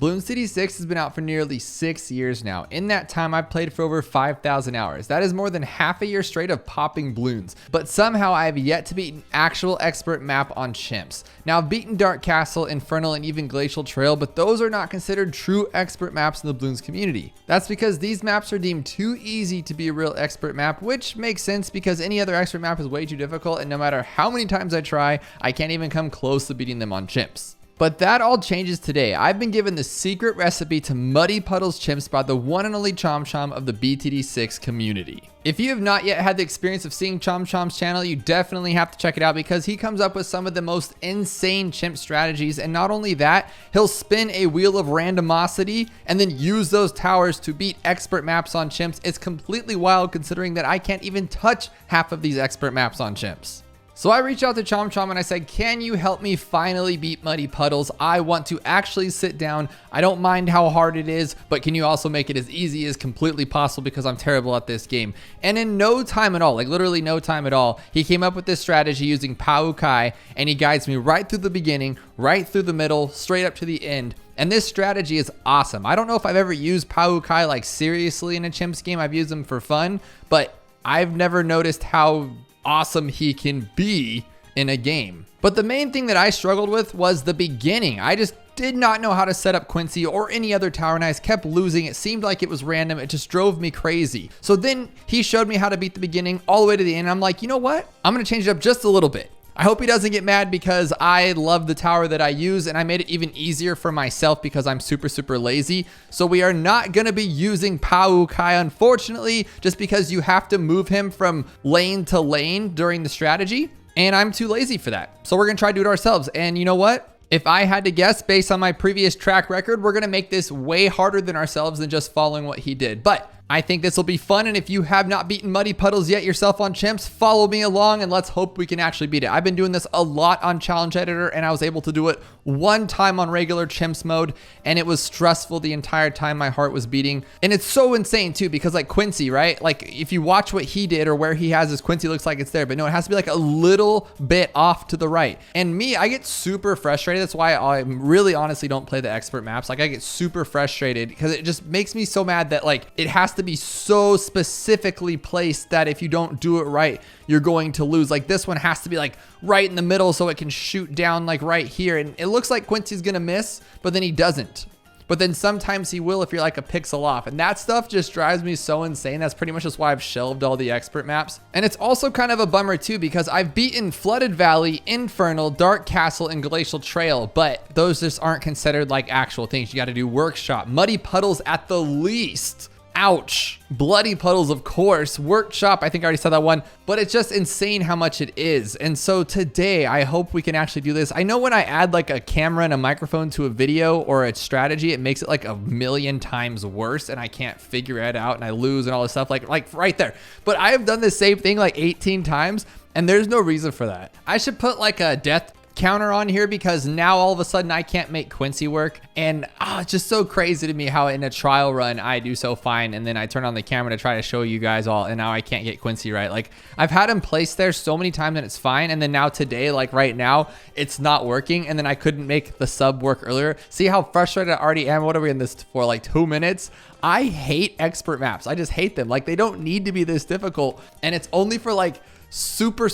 Bloons TD 6 has been out for nearly 6 years now. In that time, I've played for over 5,000 hours. That is more than half a year straight of popping balloons. But somehow I have yet to beat an actual expert map on chimps. Now, I've beaten Dark Castle, Infernal, and even Glacial Trail, but those are not considered true expert maps in the Bloons community. That's because these maps are deemed too easy to be a real expert map, which makes sense because any other expert map is way too difficult, and no matter how many times I try, I can't even come close to beating them on chimps. But that all changes today. I've been given the secret recipe to Muddy Puddles CHIMPS by the one and only Chom of the BTD6 community. If you have not yet had the experience of seeing Chom's channel, you definitely have to check it out because he comes up with some of the most insane chimp strategies. And not only that, he'll spin a wheel of randomosity and then use those towers to beat expert maps on chimps. It's completely wild considering that I can't even touch half of these expert maps on chimps. So I reached out to Chom and I said, can you help me finally beat Muddy Puddles? I want to actually sit down. I don't mind how hard it is, but can you also make it as easy as completely possible because I'm terrible at this game? And in no time at all, like literally no time at all, he came up with this strategy using Paukai, and he guides me right through the beginning, right through the middle, straight up to the end. And this strategy is awesome. I don't know if I've ever used Paukai like seriously in a chimps game. I've used them for fun, but I've never noticed how awesome he can be in a game. But the main thing that I struggled with was the beginning. I just did not know how to set up Quincy or any other tower, and I just kept losing. It seemed like it was random. It just drove me crazy. So then he showed me how to beat the beginning all the way to the end. I'm like, you know what? I'm gonna change it up just a little bit. I hope he doesn't get mad because I love the tower that I use, and I made it even easier for myself because I'm super lazy. So we are not going to be using Paukai, unfortunately, just because you have to move him from lane to lane during the strategy, and I'm too lazy for that. So we're going to try to do it ourselves. And you know what? If I had to guess based on my previous track record, we're going to make this way harder than ourselves than just following what he did. But I think this will be fun, and if you have not beaten Muddy Puddles yet yourself on chimps, follow me along and let's hope we can actually beat it. I've been doing this a lot on Challenge Editor, and I was able to do it one time on regular chimps mode, and it was stressful the entire time. My heart was beating, and it's so insane too because like Quincy, right? Like if you watch what he did or where he has his Quincy, looks like it's there, but no, it has to be like a little bit off to the right. And me, I get super frustrated. That's why I really honestly don't play the expert maps. Like I get super frustrated because it just makes me so mad that like it has to be so specifically placed that if you don't do it right, you're going to lose. Like this one has to be like right in the middle so it can shoot down like right here. And it looks like Quincy's gonna miss, but then he doesn't. But then sometimes he will if you're like a pixel off. And that stuff just drives me so insane. That's pretty much just why I've shelved all the expert maps. And it's also kind of a bummer too because I've beaten Flooded Valley, Infernal, Dark Castle, and Glacial Trail, but those just aren't considered like actual things. You got to do Workshop, Muddy Puddles at the least. Ouch. Bloody Puddles, of course. Workshop, I think I already said that one, but it's just insane how much it is. And so today, I hope we can actually do this. I know when I add like a camera and a microphone to a video or a strategy, it makes it like a million times worse and I can't figure it out and I lose and all this stuff like right there. But I have done the same thing like 18 times and there's no reason for that. I should put like a death counter on here because now all of a sudden I can't make Quincy work, and it's just so crazy to me how in a trial run I do so fine and then I turn on the camera to try to show you guys all and now I can't get Quincy right. Like I've had him placed there so many times and it's fine, and then now today, like right now, it's not working, and then I couldn't make the sub work earlier. See how frustrated I already am? What are we in this for, like 2 minutes? I hate expert maps. I just hate them. Like they don't need to be this difficult, and it's only for like super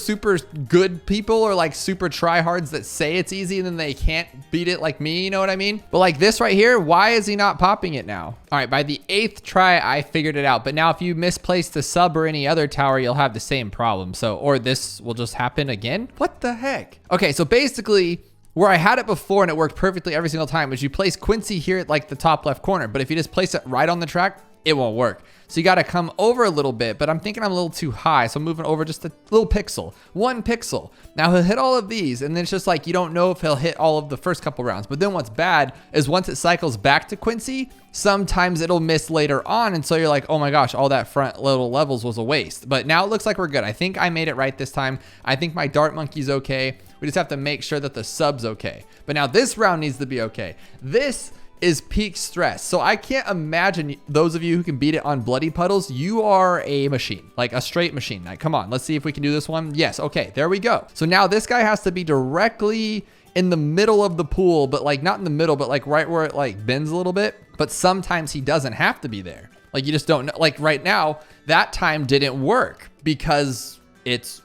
good people or like super tryhards that say it's easy and then they can't beat it like me, you know what I mean? But like this right here, why is he not popping it now? All right, by the 8th try, I figured it out. But now if you misplace the sub or any other tower, you'll have the same problem. So, or this will just happen again. What the heck? Okay, so basically where I had it before and it worked perfectly every single time was you place Quincy here at like the top left corner. But if you just place it right on the track, it won't work. So you got to come over a little bit, but I'm thinking I'm a little too high. So I'm moving over just a little pixel, 1 pixel. Now he'll hit all of these, and then it's just like, you don't know if he'll hit all of the first couple rounds. But then what's bad is once it cycles back to Quincy, sometimes it'll miss later on. And so you're like, oh my gosh, all that front little levels was a waste. But now it looks like we're good. I think I made it right this time. I think my dart monkey's okay. We just have to make sure that the sub's okay. But now this round needs to be okay. This is peak stress. So I can't imagine those of you who can beat it on Bloody Puddles, you are a machine, like a straight machine. Like, come on, let's see if we can do this one. Yes, okay, there we go. So now this guy has to be directly in the middle of the pool, but like not in the middle, but like right where it like bends a little bit. But sometimes he doesn't have to be there. Like you just don't know. Like right now, that time didn't work because it's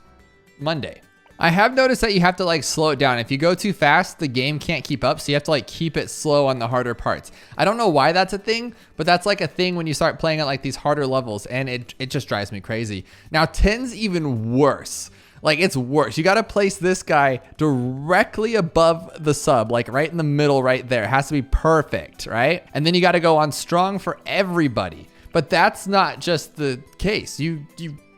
Monday. I have noticed that you have to like slow it down. If you go too fast, the game can't keep up. So you have to like keep it slow on the harder parts. I don't know why that's a thing, but that's like a thing when you start playing at like these harder levels, and it just drives me crazy. Now 10's even worse. Like it's worse. You got to place this guy directly above the sub, like right in the middle right there. It has to be perfect, right? And then you got to go on strong for everybody. But that's not just the case. You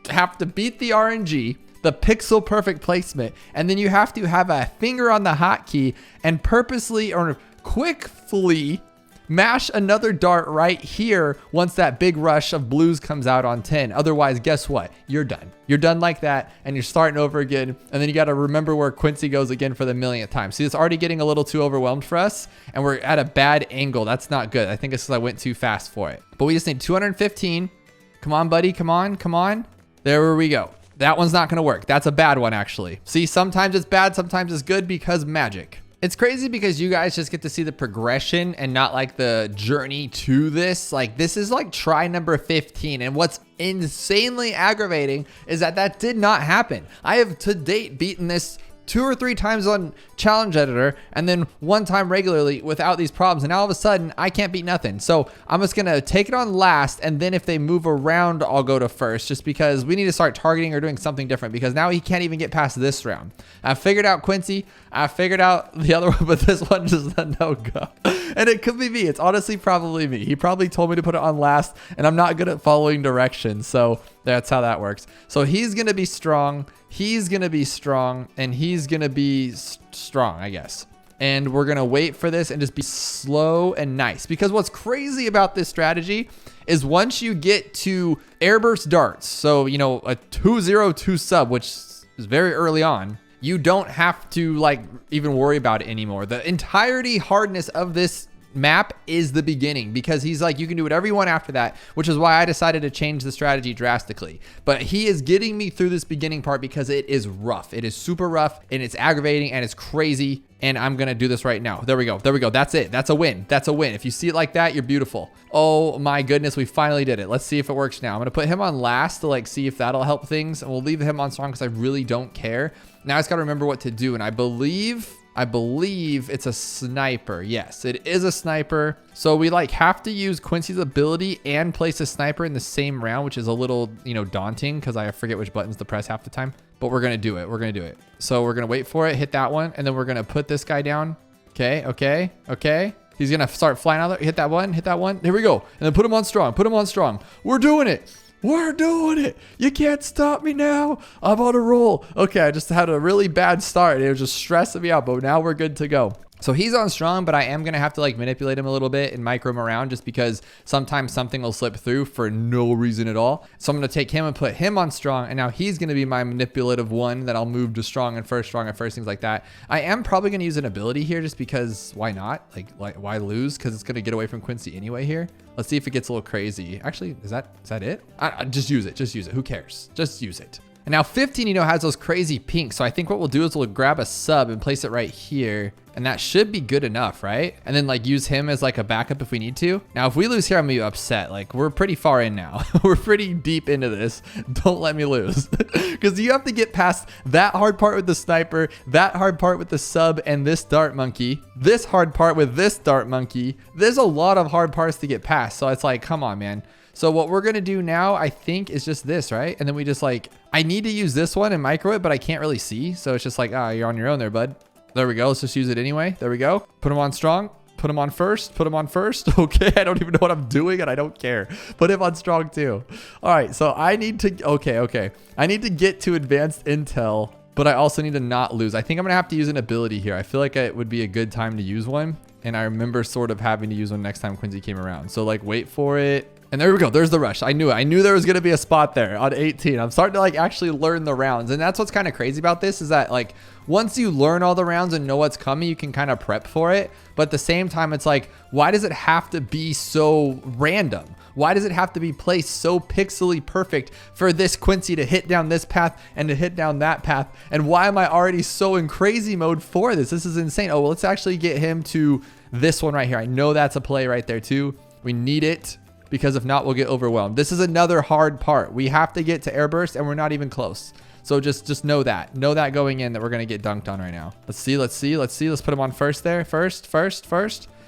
have to beat the RNG, the pixel perfect placement, and then you have to have a finger on the hotkey and purposely or quickly mash another dart right here once that big rush of blues comes out on 10. Otherwise, guess what? You're done. You're done like that, and you're starting over again. And then you got to remember where Quincy goes again for the millionth time. See, it's already getting a little too overwhelmed for us, and we're at a bad angle. That's not good. I think it's because I went too fast for it. But we just need 215. Come on, buddy. Come on. Come on. There we go. That one's not going to work. That's a bad one, actually. See, sometimes it's bad, sometimes it's good because magic. It's crazy because you guys just get to see the progression and not like the journey to this. Like this is like try number 15. And what's insanely aggravating is that that did not happen. I have to date beaten this 2 or 3 times on challenge editor and then 1 time regularly without these problems, and now all of a sudden I can't beat nothing. So I'm just gonna take it on last, and then if they move around I'll go to first, just because we need to start targeting or doing something different, because now he can't even get past this round. I figured out Quincy, I figured out the other one, but this one just a no-go. And it could be me. It's honestly probably me. He probably told me to put it on last, and I'm not good at following directions, so that's how that works. So he's gonna be strong, he's gonna be strong, and he's gonna be strong, I guess. And we're gonna wait for this and just be slow and nice, because what's crazy about this strategy is once you get to airburst darts, so you know, a 202 sub, which is very early on, you don't have to like even worry about it anymore. The entirety hardness of this map is the beginning, because he's like, you can do whatever you want after that, which is why I decided to change the strategy drastically. But he is getting me through this beginning part because it is rough. It is super rough, and it's aggravating, and it's crazy. And I'm gonna do this right now. There we go. There we go. That's it. That's a win. That's a win. If you see it like that, you're beautiful. Oh my goodness, we finally did it. Let's see if it works now. I'm gonna put him on last to like see if that'll help things, and we'll leave him on strong because I really don't care. Now I just gotta remember what to do, and I believe it's a sniper. Yes, it is a sniper. So we like have to use Quincy's ability and place a sniper in the same round, which is a little, you know, daunting because I forget which buttons to press half the time. But we're gonna do it. We're gonna do it. So we're gonna wait for it, hit that one, and then we're gonna put this guy down. Okay, okay, okay. He's gonna start flying out there. Hit that one, hit that one. Here we go. And then put him on strong. Put him on strong. We're doing it. We're doing it. You can't stop me now. I'm on a roll. Okay, I just had a really bad start. It was just stressing me out, but now we're good to go. So he's on strong, but I am going to have to like manipulate him a little bit and micro him around, just because sometimes something will slip through for no reason at all. So I'm going to take him and put him on strong, and now he's going to be my manipulative one that I'll move to strong and first, things like that. I am probably going to use an ability here just because why not? Like why lose? Because it's going to get away from Quincy anyway here. Let's see if it gets a little crazy. Actually, is that it? Just use it. Just use it. Who cares? Just use it. And now 15, you know, has those crazy pinks. So I think what we'll do is we'll grab a sub and place it right here. And that should be good enough, right? And then like use him as like a backup if we need to. Now, if we lose here, I'm gonna be upset. Like we're pretty far in now. We're pretty deep into this. Don't let me lose. Because you have to get past that hard part with the sniper, that hard part with the sub and this dart monkey, this hard part with this dart monkey. There's a lot of hard parts to get past. So it's like, come on, man. So what we're gonna do now, I think, is just this, right? And then we just like, I need to use this one and micro it, but I can't really see. So it's just like, you're on your own there, bud. There we go. Let's just use it anyway. There we go. Put him on strong. Put him on first. Put him on first. Okay, I don't even know what I'm doing, and I don't care. Put him on strong too. All right, so I need to, okay. I need to get to advanced intel, but I also need to not lose. I think I'm gonna have to use an ability here. I feel like it would be a good time to use one. And I remember sort of having to use one next time Quincy came around. So like, wait for it. And there we go. There's the rush. I knew it. I knew there was going to be a spot there on 18. I'm starting to like actually learn the rounds. And that's what's kind of crazy about this is that like once you learn all the rounds and know what's coming, you can kind of prep for it. But at the same time, it's like, why does it have to be so random? Why does it have to be placed so pixely perfect for this Quincy to hit down this path and to hit down that path? And why am I already so in crazy mode for this? This is insane. Oh, well, let's actually get him to this one right here. I know that's a play right there too. We need it, because if not, we'll get overwhelmed. This is another hard part. We have to get to airburst and we're not even close. So just know that. Know that going in that we're going to get dunked on right now. Let's see. Let's put him on first there. First.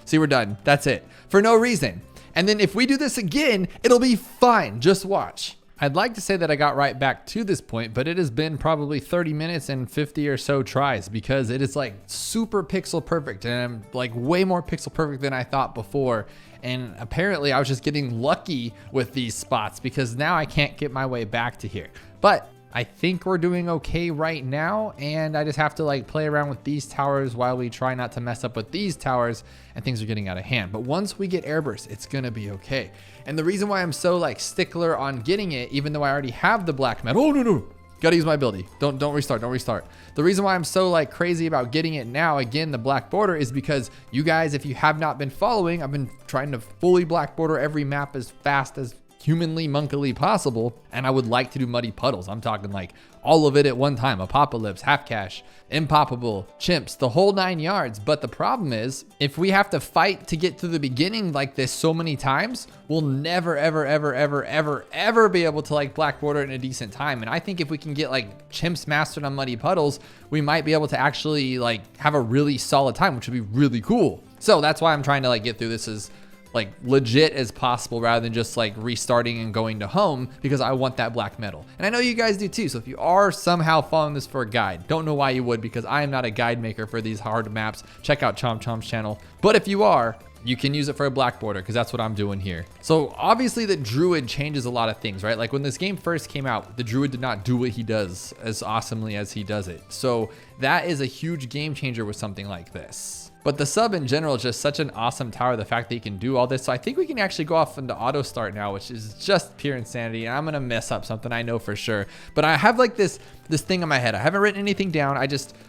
See, we're done. That's it. For no reason. And then if we do this again, it'll be fine. Just watch. I'd like to say that I got right back to this point, but it has been probably 30 minutes and 50 or so tries because it is like super pixel perfect and I'm like way more pixel perfect than I thought before. And apparently I was just getting lucky with these spots because now I can't get my way back to here. But I think we're doing okay right now, and I just have to like play around with these towers while we try not to mess up with these towers, and things are getting out of hand. But once we get airburst, it's gonna be okay. And the reason why I'm so like stickler on getting it, even though I already have the black medal, oh no, gotta use my ability. Don't restart. The reason why I'm so like crazy about getting it now, again, the black border, is because you guys, if you have not been following, I've been trying to fully black border every map as fast as humanly monkily possible, and I would like to do Muddy Puddles. I'm talking like all of it at one time: Apocalypse, Half Cash, Impoppable, Chimps, the whole 9 yards. But the problem is, if we have to fight to get to the beginning like this so many times, we'll never ever be able to like black border in a decent time. And I think if we can get like Chimps mastered on Muddy Puddles, we might be able to actually like have a really solid time, which would be really cool. So that's why I'm trying to like get through this as like legit as possible rather than just like restarting and going to home, because I want that black medal. And I know you guys do too. So if you are somehow following this for a guide, don't know why you would, because I am not a guide maker for these hard maps. Check out Chomp's channel. But if you are, you can use it for a black border, because that's what I'm doing here. So obviously the Druid changes a lot of things, right? Like when this game first came out, the Druid did not do what he does as awesomely as he does it. So that is a huge game changer with something like this. But the sub in general is just such an awesome tower, the fact that he can do all this. So I think we can actually go off into auto start now, which is just pure insanity. And I'm gonna mess up something, I know for sure. But I have like this thing in my head. I haven't written anything down.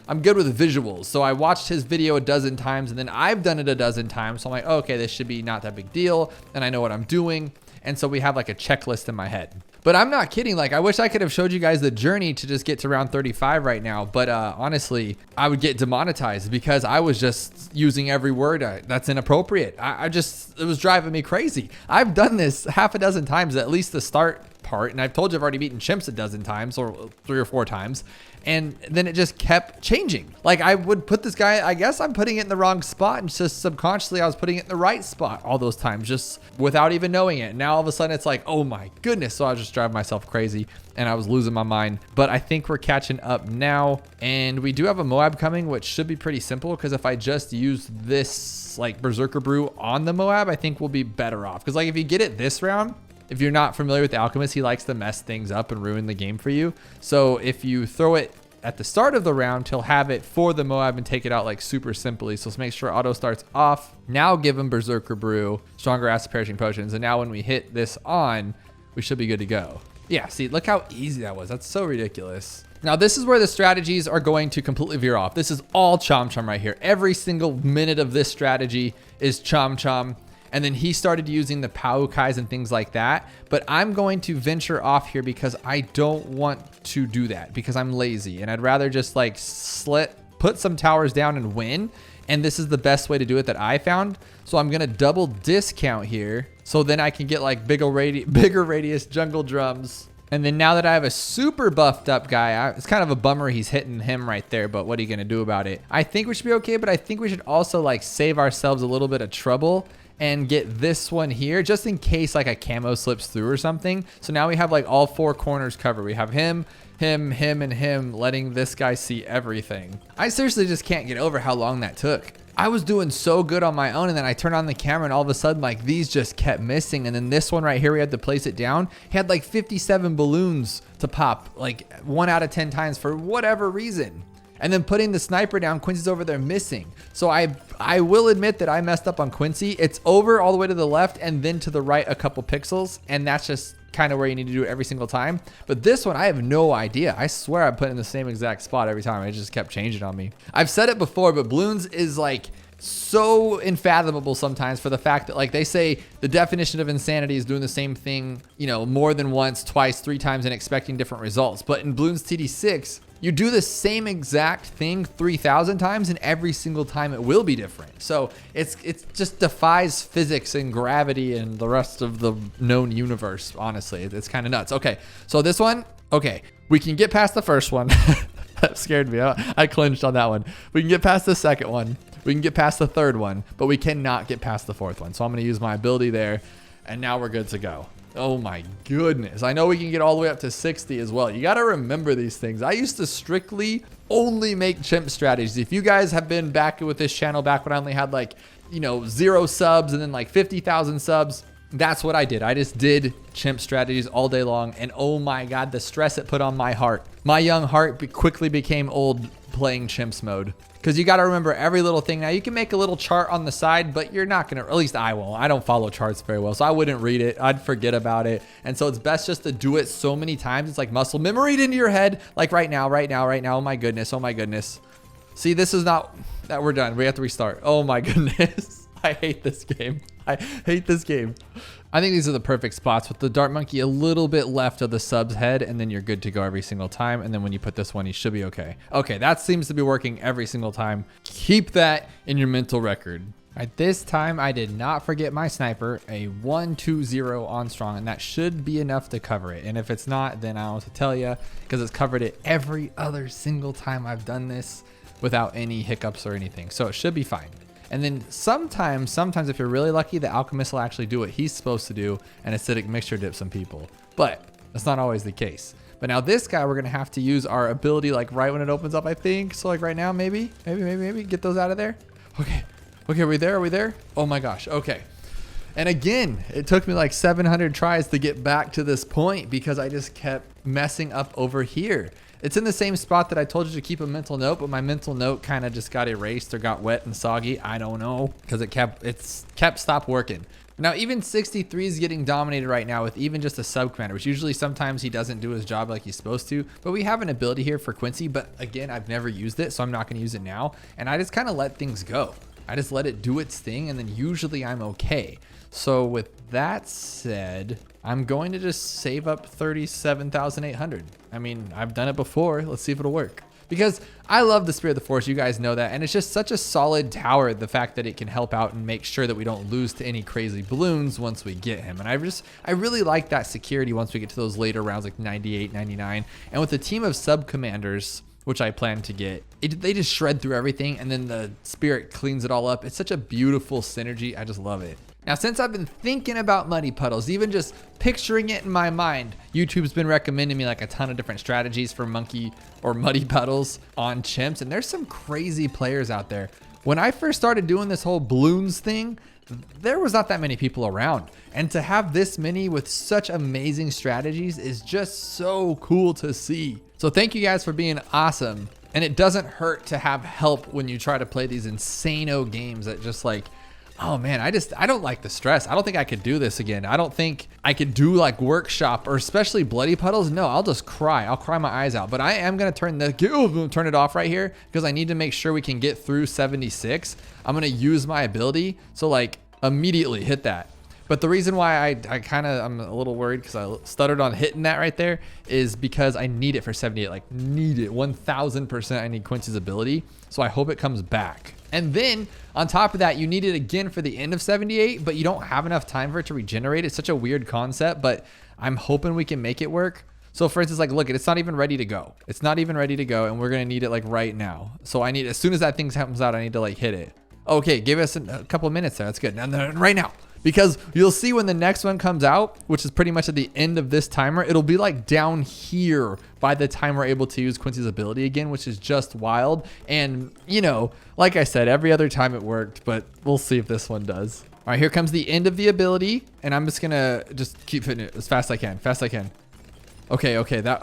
I'm good with visuals. So I watched his video a dozen times, and then I've done it a dozen times. So I'm like, oh, okay, this should be not that big deal. And I know what I'm doing. And so we have like a checklist in my head. But I'm not kidding. Like, I wish I could have showed you guys the journey to just get to round 35 right now. But honestly, I would get demonetized because I was just using every word that's inappropriate. It was driving me crazy. I've done this half a dozen times, at least the start part. And I've told you I've already beaten Chimps a dozen times, or 3 or 4 times. And then it just kept changing. Like, I would put this guy, I guess I'm putting it in the wrong spot, and just subconsciously I was putting it in the right spot all those times, just without even knowing it. Now all of a sudden it's like, oh my goodness. So I was just driving myself crazy and I was losing my mind. But I think we're catching up now, and we do have a Moab coming, which should be pretty simple, because if I just use this like Berserker Brew on the Moab, I think we'll be better off. Because like if you get it this round, if you're not familiar with the Alchemist, he likes to mess things up and ruin the game for you. So if you throw it at the start of the round, he'll have it for the Moab and take it out like super simply. So let's make sure auto starts off. Now give him Berserker Brew, Stronger Acid Perishing Potions. And now when we hit this on, we should be good to go. Yeah, see, look how easy that was. That's so ridiculous. Now this is where the strategies are going to completely veer off. This is all Chom right here. Every single minute of this strategy is Chom. And then he started using the Paukais and things like that. But I'm going to venture off here because I don't want to do that, because I'm lazy. And I'd rather just like put some towers down and win. And this is the best way to do it that I found. So I'm going to double discount here. So then I can get like bigger radius jungle drums. And then now that I have a super buffed up guy, it's kind of a bummer he's hitting him right there, but what are you going to do about it? I think we should be okay, but I think we should also like save ourselves a little bit of trouble and get this one here just in case like a camo slips through or something. So now we have like all 4 corners covered. We have him, and him, letting this guy see everything. I seriously just can't get over how long that took. I was doing so good on my own, and then I turned on the camera and all of a sudden like these just kept missing. And then this one right here, we had to place it down. He had like 57 balloons to pop like 1 out of 10 times for whatever reason. and then putting the sniper down, Quincy's over there missing. So I will admit that I messed up on Quincy. It's over all the way to the left and then to the right a couple pixels, and that's just kind of where you need to do it every single time. But this one, I have no idea. I swear I put it in the same exact spot every time. It just kept changing on me. I've said it before, but Bloons is like so unfathomable sometimes for the fact that, like, they say the definition of insanity is doing the same thing, you know, more than once, twice, 3 times and expecting different results. But in Bloons TD 6, you do the same exact thing 3,000 times and every single time it will be different. So it's just defies physics and gravity and the rest of the known universe. Honestly, it's kind of nuts. Okay, so this one, okay, we can get past the first one. That scared me. I clinched on that one. We can get past the second one. We can get past the third one, but we cannot get past the fourth one. So I'm going to use my ability there, and now we're good to go. Oh my goodness. I know we can get all the way up to 60 as well. You got to remember these things. I used to strictly only make chimp strategies. If you guys have been back with this channel back when I only had, like, you know, 0 subs and then like 50,000 subs, that's what I did. I just did chimp strategies all day long. And oh my God, the stress it put on my heart. My young heart quickly became old playing chimps mode. Because you got to remember every little thing. Now, you can make a little chart on the side, but you're not going to, at least I won't. I don't follow charts very well, so I wouldn't read it. I'd forget about it. And so it's best just to do it so many times. It's like muscle memory into your head. Like right now. Oh my goodness. Oh my goodness. See, this is not that we're done. We have to restart. Oh my goodness. I hate this game. I hate this game. I think these are the perfect spots with the dart monkey a little bit left of the sub's head, and then you're good to go every single time. And then when you put this one, you should be okay. Okay, that seems to be working every single time. Keep that in your mental record. At this time, I did not forget my sniper, a 1-2-0 on strong, and that should be enough to cover it. And if it's not, then I don't know what to tell you, because it's covered it every other single time I've done this without any hiccups or anything. So it should be fine. And then sometimes if you're really lucky, the alchemist will actually do what he's supposed to do and acidic mixture dip some people. But that's not always the case. But now this guy, we're gonna have to use our ability like right when it opens up, I think. So like right now, maybe get those out of there. Okay, are we there? Oh my gosh, okay. And again, it took me like 700 tries to get back to this point because I just kept messing up over here. It's in the same spot that I told you to keep a mental note, but my mental note kind of just got erased or got wet and soggy. I don't know, because it stopped working. Now, even 63 is getting dominated right now with even just a sub commander, which usually sometimes he doesn't do his job like he's supposed to. But we have an ability here for Quincy, but again, I've never used it, so I'm not going to use it now. And I just kind of let things go. I just let it do its thing, and then usually I'm okay. So with that said, I'm going to just save up 37,800. I mean, I've done it before. Let's see if it'll work. Because I love the Spirit of the Force, you guys know that, and it's just such a solid tower, the fact that it can help out and make sure that we don't lose to any crazy balloons once we get him. And I really like that security once we get to those later rounds like 98, 99. And with a team of sub commanders, which I plan to get, they just shred through everything, and then the Spirit cleans it all up. It's such a beautiful synergy. I just love it. Now, since I've been thinking about Muddy Puddles, even just picturing it in my mind, YouTube's been recommending me like a ton of different strategies for Monkey or Muddy Puddles on chimps, and there's some crazy players out there. When I first started doing this whole Bloons thing, there was not that many people around, and to have this many with such amazing strategies is just so cool to see. So thank you guys for being awesome, and it doesn't hurt to have help when you try to play these insano games that just like, oh man, I don't like the stress. I don't think I could do this again. I don't think I could do like workshop or especially Bloody Puddles. No, I'll just cry. I'll cry my eyes out. But I am gonna turn it off right here because I need to make sure we can get through 76. I'm gonna use my ability. So like immediately hit that. But the reason why I'm a little worried because I stuttered on hitting that right there is because I need it for 78, like need it 1000%. I need Quincy's ability. So I hope it comes back. And then on top of that, you need it again for the end of 78, but you don't have enough time for it to regenerate. It's such a weird concept, but I'm hoping we can make it work. So for instance, like, look, it's not even ready to go. It's not even ready to go, and we're gonna need it like right now. So I need, as soon as that thing comes out, I need to like hit it. Okay, give us a couple of minutes there. That's good. Now, right now. Because you'll see when the next one comes out, which is pretty much at the end of this timer, it'll be like down here by the time we're able to use Quincy's ability again, which is just wild. And, you know, like I said, every other time it worked, but we'll see if this one does. All right, here comes the end of the ability, and I'm just gonna keep hitting it as fast as I can, Okay, that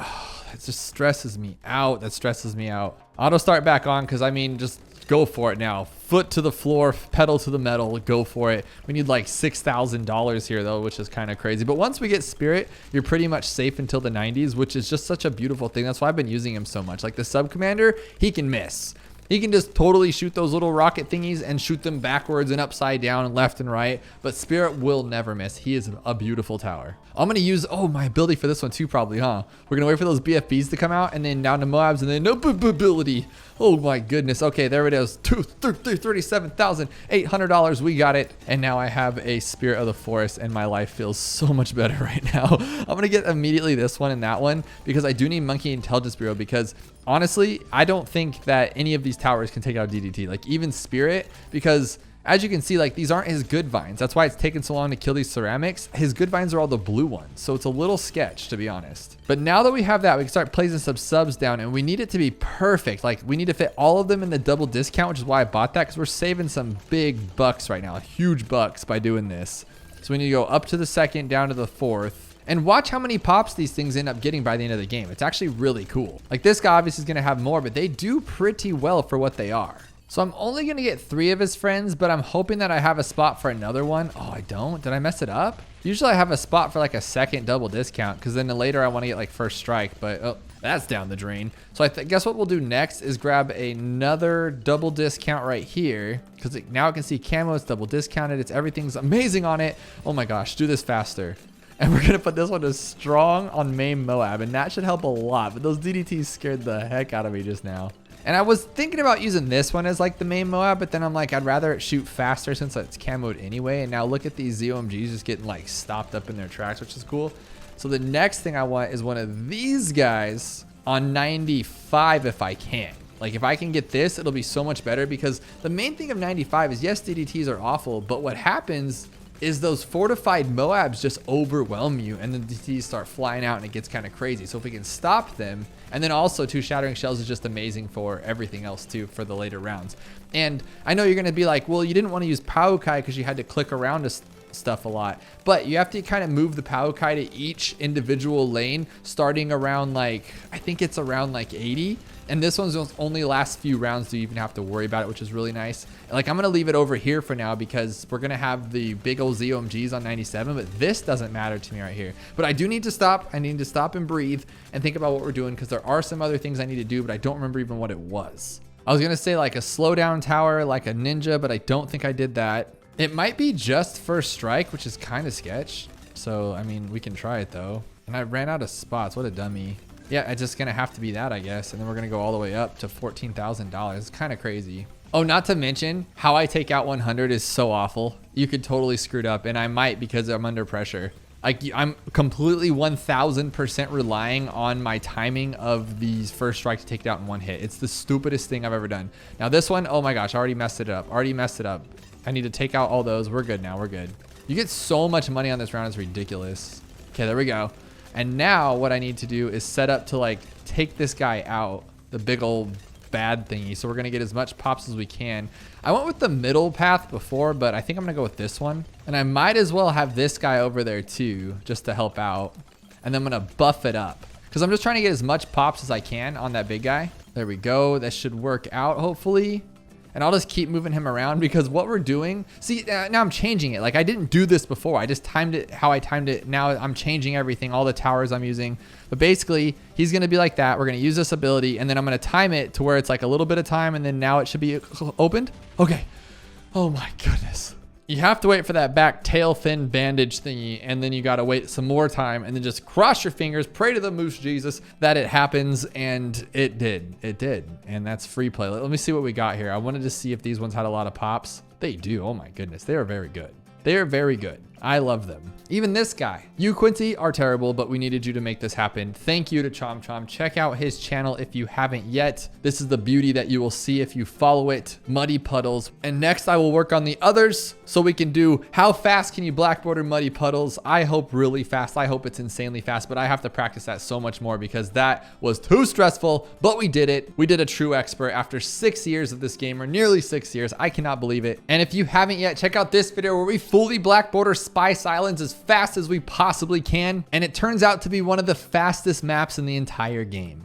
it just stresses me out. That stresses me out. Auto start back on because I mean, just go for it now. Foot to the floor, pedal to the metal, go for it. We need like $6,000 here though, which is kind of crazy. But once we get Spirit, you're pretty much safe until the 90s, which is just such a beautiful thing. That's why I've been using him so much. Like the Sub Commander, he can miss. He can just totally shoot those little rocket thingies and shoot them backwards and upside down and left and right. But Spirit will never miss. He is a beautiful tower. I'm going to use, my ability for this one too probably, huh? We're going to wait for those BFBs to come out and then down to Moabs and then no ability. Oh my goodness. Okay, there it is. $37,800. We got it. And now I have a Spirit of the Forest and my life feels so much better right now. I'm going to get immediately this one and that one because I do need Monkey Intelligence Bureau because honestly, I don't think that any of these towers can take out DDT, like even Spirit, because as you can see, like these aren't his good vines. That's why it's taken so long to kill these ceramics. His good vines are all the blue ones. So it's a little sketch, to be honest. But now that we have that, we can start placing some subs down and we need it to be perfect. Like we need to fit all of them in the double discount, which is why I bought that because we're saving some big bucks right now, huge bucks by doing this. So we need to go up to the second, down to the fourth. And watch how many pops these things end up getting by the end of the game. It's actually really cool. Like this guy obviously is going to have more, but they do pretty well for what they are. So I'm only going to get 3 of his friends, but I'm hoping that I have a spot for another one. Oh, I don't? Did I mess it up? Usually I have a spot for like a second double discount because then later I want to get like first strike, but oh, that's down the drain. So I guess what we'll do next is grab another double discount right here because now I can see camo, it's double discounted. Everything's amazing on it. Oh my gosh, do this faster. And we're going to put this one to strong on main Moab, and that should help a lot. But those DDTs scared the heck out of me just now. And I was thinking about using this one as like the main Moab, but then I'm like, I'd rather it shoot faster since it's camoed anyway. And now look at these ZOMGs just getting like stopped up in their tracks, which is cool. So the next thing I want is one of these guys on 95 if I can. Like if I can get this, it'll be so much better because the main thing of 95 is yes, DDTs are awful, but what happens is those fortified Moabs just overwhelm you and the DDTs start flying out and it gets kind of crazy. So if we can stop them, and then also 2 Shattering Shells is just amazing for everything else too for the later rounds. And I know you're going to be like, well, you didn't want to use Paukai because you had to click around to stuff a lot, but you have to kind of move the Paukai to each individual lane starting around like, I think it's around like 80. And this one's only last few rounds do you even have to worry about it, which is really nice. Like I'm going to leave it over here for now because we're going to have the big old ZOMGs on 97, but this doesn't matter to me right here. But I do need to stop. I need to stop and breathe and think about what we're doing because there are some other things I need to do, but I don't remember even what it was. I was going to say like a slowdown tower, like a ninja, but I don't think I did that. It might be just first strike, which is kind of sketch. So, I mean, we can try it though. And I ran out of spots. What a dummy. Yeah, it's just gonna have to be that, I guess. And then we're gonna go all the way up to $14,000. It's kind of crazy. Oh, not to mention how I take out 100 is so awful. You could totally screw it up, and I might because I'm under pressure. Like I'm completely 1000% relying on my timing of these first strike to take it out in one hit. It's the stupidest thing I've ever done. Now this one, oh my gosh, I already messed it up. I need to take out all those. We're good now. We're good. You get so much money on this round. It's ridiculous. Okay, there we go. And now what I need to do is set up to like take this guy out, the big old bad thingy. So we're going to get as much pops as we can. I went with the middle path before, but I think I'm going to go with this one. And I might as well have this guy over there too, just to help out. And then I'm going to buff it up because I'm just trying to get as much pops as I can on that big guy. There we go. That should work out hopefully. And I'll just keep moving him around because what we're doing, see, now I'm changing it. Like I didn't do this before. I just timed it how I timed it. Now I'm changing everything, all the towers I'm using. But basically, he's going to be like that. We're going to use this ability and then I'm going to time it to where it's like a little bit of time and then now it should be opened. Okay. Oh my goodness. You have to wait for that back tail fin bandage thingy and then you got to wait some more time and then just cross your fingers, pray to the moose Jesus that it happens, and it did. And that's free play. Let me see what we got here. I wanted to see if these ones had a lot of pops. They do. Oh my goodness. They are very good. They are very good. I love them. Even this guy. You, Quincy, are terrible, but we needed you to make this happen. Thank you to Chom Chom. Check out his channel if you haven't yet. This is the beauty that you will see if you follow it. Muddy Puddles. And next I will work on the others so we can do how fast can you black border Muddy Puddles. I hope really fast. I hope it's insanely fast, but I have to practice that so much more because that was too stressful, but we did it. We did a true expert after 6 years of this game, or nearly 6 years. I cannot believe it. And if you haven't yet, check out this video where we fully black border Spice Islands as fast as we possibly can, and it turns out to be one of the fastest maps in the entire game.